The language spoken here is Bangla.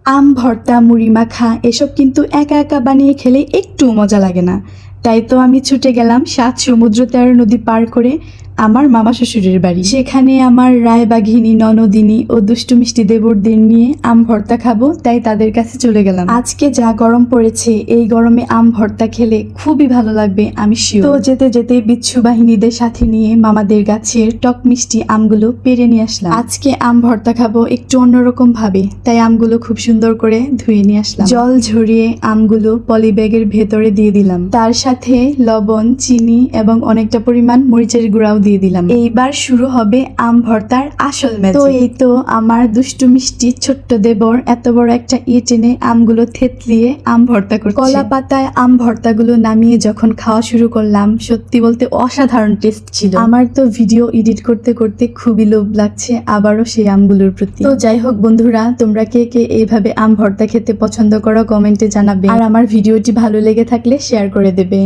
আম ভর্তা, মুড়ি মাখা এসব কিন্তু একা একা বানিয়ে খেলে একটু মজা লাগে না। তাই তো আমি ছুটে গেলাম ৭ সমুদ্র ১৩ নদী পার করে আমার মামা শ্বশুরের বাড়ি। সেখানে আমার রায়বাঘিনী, ননদিনী ও দুষ্টু মিষ্টি দেবরদের নিয়ে আম ভর্তা খাবো, তাই তাদের কাছে চলে গেলাম। আজকে যা গরম পড়েছে, এই গরমে আম ভর্তা খেলে খুবই ভালো লাগবে আমি শিওর। তো যেতে যেতে বিচ্ছু বাহিনীদের সাথে নিয়ে মামাদের গাছের টক মিষ্টি আমগুলো পেরে নিয়ে আসলাম। আজকে আম ভর্তা খাবো একটু অন্যরকম ভাবে, তাই আমগুলো খুব সুন্দর করে ধুয়ে নিয়ে আসলাম। জল ঝরিয়ে আমগুলো পলি ব্যাগের ভেতরে দিয়ে দিলাম। তার সাথে লবণ, চিনি এবং অনেকটা পরিমাণ মরিচের গুঁড়াও দিয়ে দিলাম। এইবার শুরু হবে আম ভর্তার আসল ম্যাজিক। তো এই তো আমার দুষ্টু মিষ্টি ছোট্ট দেবর এত বড় একটা টেনে আমগুলো থেতলিয়ে আম ভর্তা করছে। কলা পাতায় আম ভর্তাগুলো নামিয়ে যখন খাওয়া শুরু করলাম, সত্যি বলতে অসাধারণ টেস্ট ছিল। আমার তো ভিডিও এডিট করতে করতে খুবই লোভ লাগছে আবারও সেই আমগুলোর প্রতি। তো যাই হোক বন্ধুরা, তোমরা কে কে এইভাবে আম ভর্তা খেতে পছন্দ করো কমেন্টে জানাবে, আর আমার ভিডিওটি ভালো লেগে থাকলে শেয়ার করে দেবে।